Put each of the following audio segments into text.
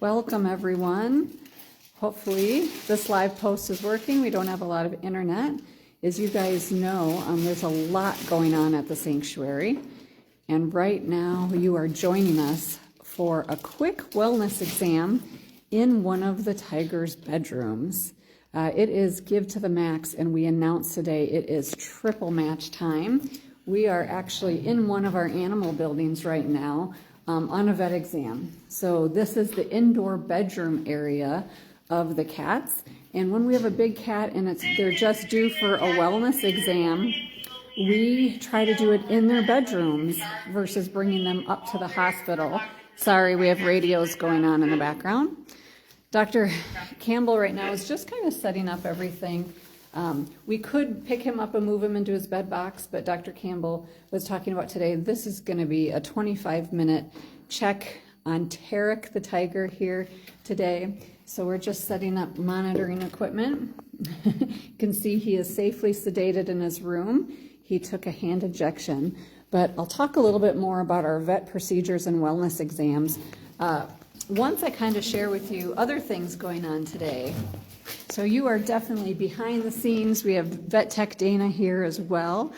Welcome, everyone. Hopefully this live post is working. We don't have a lot of internet. As you guys know, there's a lot going on at the sanctuary. And right now you are joining us for a quick wellness exam in one of the tiger's bedrooms. It is give to the max, and we announced today it is triple match time. We are actually in one of our animal buildings right now on a vet exam. So this is the indoor bedroom area of the cats. And when we have a big cat and they're just due for a wellness exam, we try to do it in their bedrooms versus bringing them up to the hospital. Sorry, we have radios going on in the background. Dr. Campbell right now is just kind of setting up everything. We could pick him up and move him into his bed box, but Dr. Campbell was talking about today, this is going to be a 25-minute check on Terek the tiger here today. So we're just setting up monitoring equipment. You can see he is safely sedated in his room. He took a hand injection, but I'll talk a little bit more about our vet procedures and wellness exams. Once I kind of share with you other things going on today. So you are definitely behind the scenes. We have Vet Tech Dana here as well.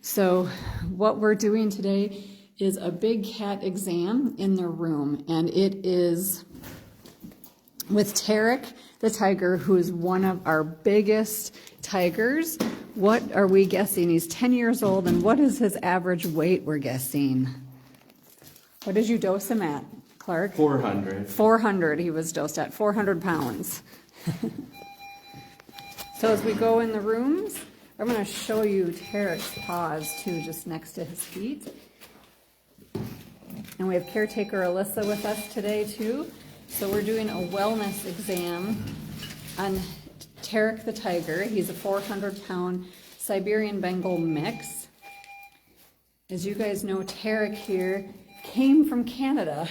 So what we're doing today is a big cat exam in their room, and it is with Terek the tiger, who is one of our biggest tigers. What are we guessing? He's 10 years old, and what is his average weight, we're guessing? What did you dose him at, Clark? 400. 400 he was dosed at, 400 pounds. So as we go in the rooms, I'm going to show you Terek's paws too, just next to his feet. And we have caretaker Alyssa with us today too. So we're doing a wellness exam on Terek the tiger. He's a 400-pound Siberian Bengal mix. As you guys know, Terek here came from Canada.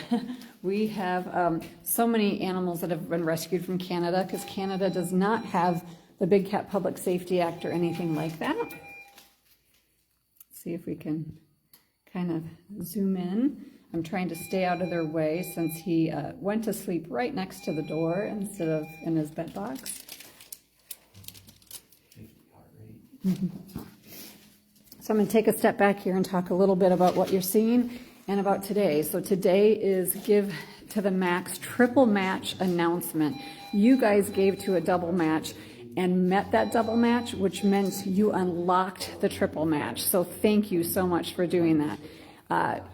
We have so many animals that have been rescued from Canada because Canada does not have the Big Cat Public Safety Act or anything like that. Let's see if we can kind of zoom in. I'm trying to stay out of their way since he went to sleep right next to the door instead of in his bed box. So I'm going to take a step back here and talk a little bit about what you're seeing and about today. So today is give to the max triple match announcement. You guys gave to a double match and met that double match, which meant you unlocked the triple match. So thank you so much for doing that.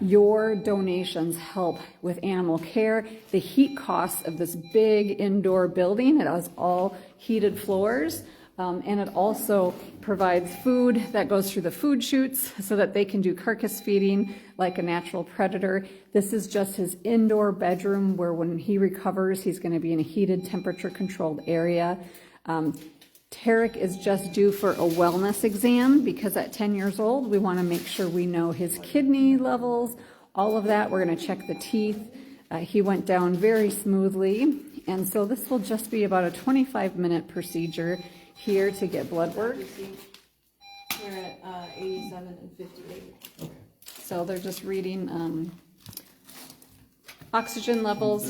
Your donations help with animal care. The heat costs of this big indoor building, it has all heated floors. And it also provides food that goes through the food chutes so that they can do carcass feeding like a natural predator. This is just his indoor bedroom where when he recovers, he's going to be in a heated, temperature-controlled area. Terek is just due for a wellness exam because at 10 years old, we want to make sure we know his kidney levels, all of that. We're going to check the teeth. He went down very smoothly. And so this will just be about a 25-minute procedure here to get blood work. We're at 87 and 58. Okay. So they're just reading oxygen levels.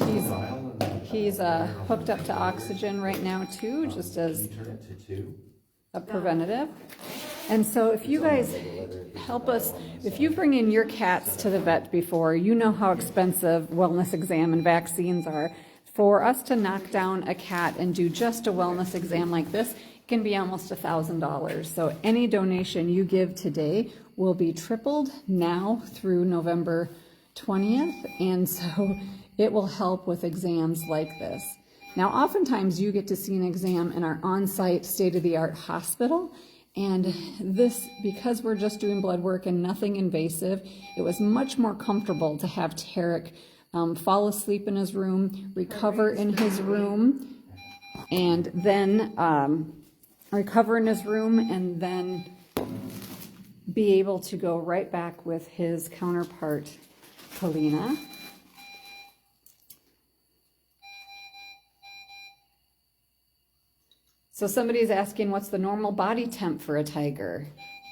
He's hooked up to oxygen right now too, just as a preventative. And so if you guys help us, if you bring in your cats to the vet before, you know how expensive wellness exam and vaccines are. For us to knock down a cat and do just a wellness exam like this can be almost $1,000. So any donation you give today will be tripled now through November 20th. And so it will help with exams like this. Now, oftentimes you get to see an exam in our on-site state-of-the-art hospital. And this, because we're just doing blood work and nothing invasive, it was much more comfortable to have Terek fall asleep in his room, recover in his room, and then recover in his room, and then be able to go right back with his counterpart, Kalina. So somebody's asking, what's the normal body temp for a tiger?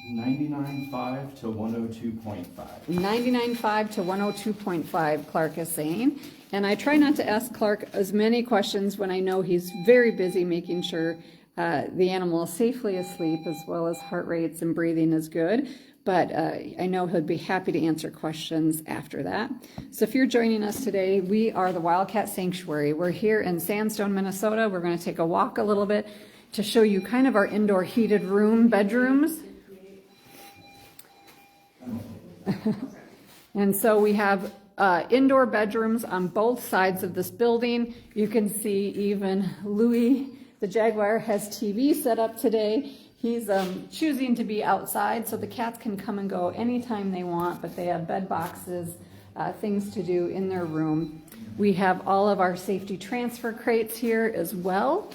99.5 to 102.5. 99.5 to 102.5, Clark is saying. And I try not to ask Clark as many questions when I know he's very busy making sure the animal is safely asleep, as well as heart rates and breathing is good. But I know he'll be happy to answer questions after that. So if you're joining us today, we are the Wildcat Sanctuary. We're here in Sandstone, Minnesota. We're going to take a walk a little bit to show you kind of our indoor heated bedrooms. And so we have indoor bedrooms on both sides of this building. You can see even Louis, the Jaguar, has TV set up today. He's choosing to be outside, so the cats can come and go anytime they want, but they have bed boxes, things to do in their room. We have all of our safety transfer crates here as well.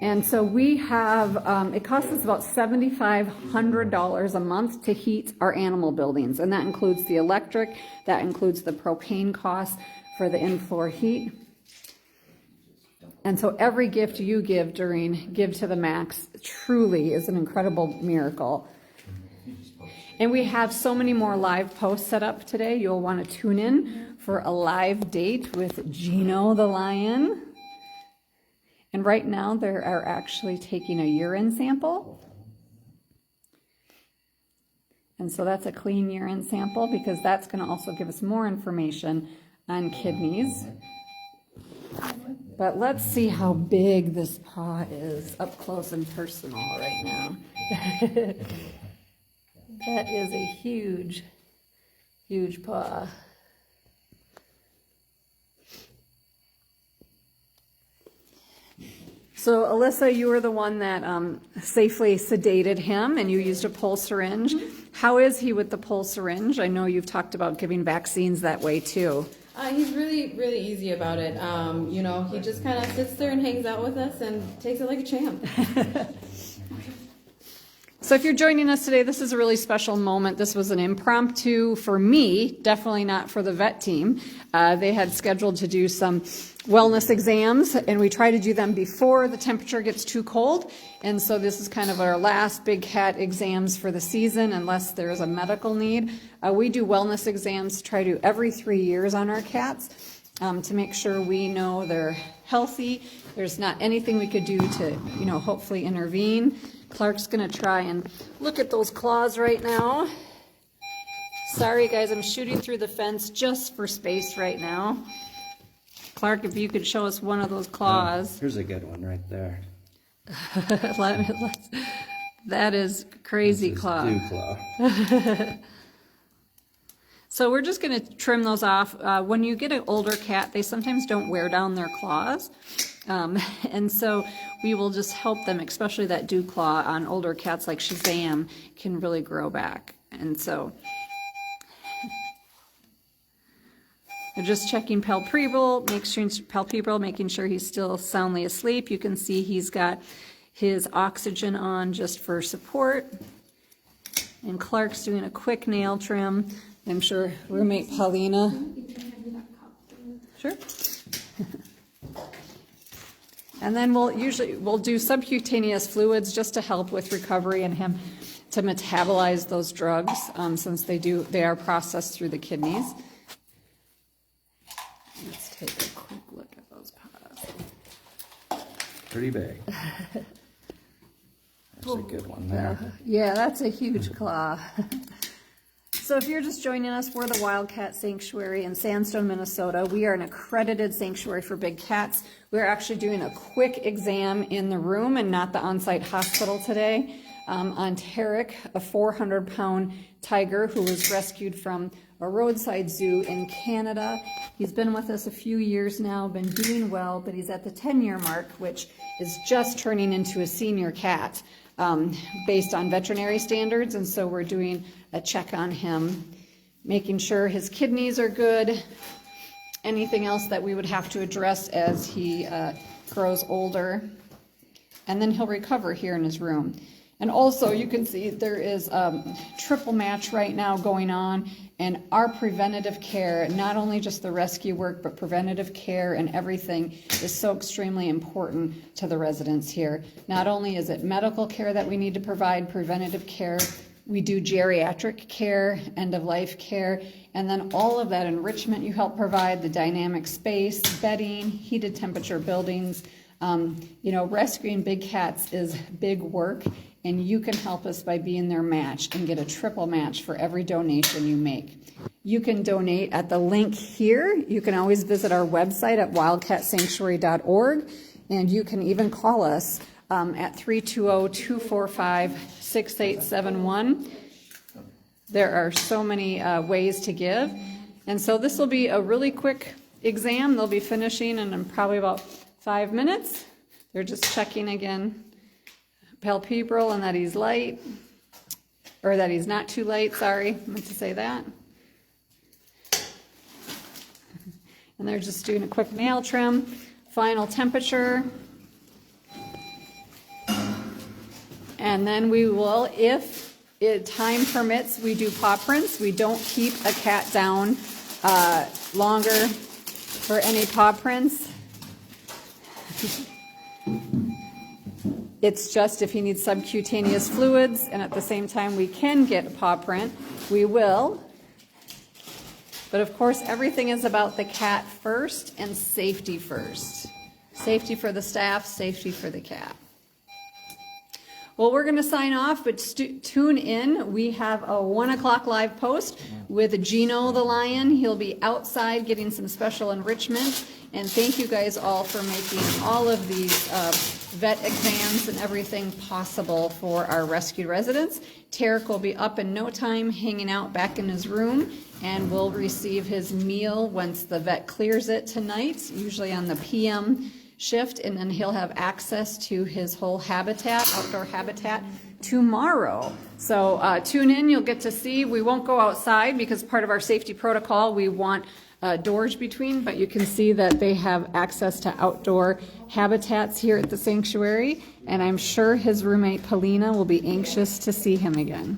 And so we have, it costs us about $7,500 a month to heat our animal buildings. And that includes the electric, that includes the propane costs for the in-floor heat. And so every gift you give during Give to the Max truly is an incredible miracle. And we have so many more live posts set up today. You'll want to tune in for a live date with Gino the lion. And right now they are actually taking a urine sample. And so that's a clean urine sample because that's going to also give us more information on kidneys. But let's see how big this paw is up close and personal right now. That is a huge, huge paw. So Alyssa, you were the one that safely sedated him and you used a pulse syringe. How is he with the pulse syringe? I know you've talked about giving vaccines that way too. He's really, really easy about it. You know, he just kind of sits there and hangs out with us and takes it like a champ. So if you're joining us today, this is a really special moment. This was an impromptu for me, definitely not for the vet team. They had scheduled to do some wellness exams, and we try to do them before the temperature gets too cold. And so this is kind of our last big cat exams for the season, unless there's a medical need. We do wellness exams, try to do every 3 years on our cats to make sure we know they're healthy. There's not anything we could do to, you know, hopefully intervene. Clark's gonna try and look at those claws right now. Sorry guys, I'm shooting through the fence just for space right now. Clark, if you could show us one of those claws. Here's a good one right there. That is crazy claw. Dew claw. So we're just gonna trim those off. When you get an older cat, they sometimes don't wear down their claws. And so we will just help them, especially that dew claw on older cats like Shazam can really grow back. And so we're just checking palpebral, making sure he's still soundly asleep. You can see he's got his oxygen on just for support. And Clark's doing a quick nail trim. I'm sure roommate Paulina. Sure. And then we'll do subcutaneous fluids just to help with recovery and him to metabolize those drugs since they are processed through the kidneys. Let's take a quick look at those paws. Pretty big. That's a good one there. Yeah, that's a huge claw. So if you're just joining us, we're the Wildcat Sanctuary in Sandstone, Minnesota. We are an accredited sanctuary for big cats. We're actually doing a quick exam in the room and not the on-site hospital today on Terek, a 400-pound tiger who was rescued from a roadside zoo in Canada. He's been with us a few years now, been doing well, but he's at the 10-year mark, which is just turning into a senior cat based on veterinary standards. And so we're doing a check on him, making sure his kidneys are good, anything else that we would have to address as he grows older. And then he'll recover here in his room. And also you can see there is triple match right now going on, and our preventative care, not only just the rescue work, but preventative care and everything is so extremely important to the residents here. Not only is it medical care that we need to provide, preventative care, We do geriatric care, end-of-life care, and then all of that enrichment you help provide, the dynamic space, bedding, heated temperature buildings. You know, rescuing big cats is big work, and you can help us by being their match and get a triple match for every donation you make. You can donate at the link here. You can always visit our website at wildcatsanctuary.org, and you can even call us at 320-245-6871. There are so many ways to give. And so this will be a really quick exam. They'll be finishing in probably about 5 minutes. They're just checking again palpebral and that he's light, or that he's not too light, sorry, I meant to say that. And they're just doing a quick nail trim, final temperature. And then we will, if time permits, we do paw prints. We don't keep a cat down longer for any paw prints. It's just if he needs subcutaneous fluids, and at the same time we can get a paw print, we will. But of course, everything is about the cat first and safety first. Safety for the staff, safety for the cat. Well, we're going to sign off, but tune in. We have a 1 o'clock live post with Gino the lion. He'll be outside getting some special enrichment. And thank you guys all for making all of these vet exams and everything possible for our rescued residents. Terek will be up in no time, hanging out back in his room, and will receive his meal once the vet clears it tonight, usually on the PM shift, and then he'll have access to his whole habitat, outdoor habitat, tomorrow. So tune in, you'll get to see. We won't go outside because part of our safety protocol, we want doors between, but you can see that they have access to outdoor habitats here at the sanctuary, and I'm sure his roommate Polina will be anxious to see him again.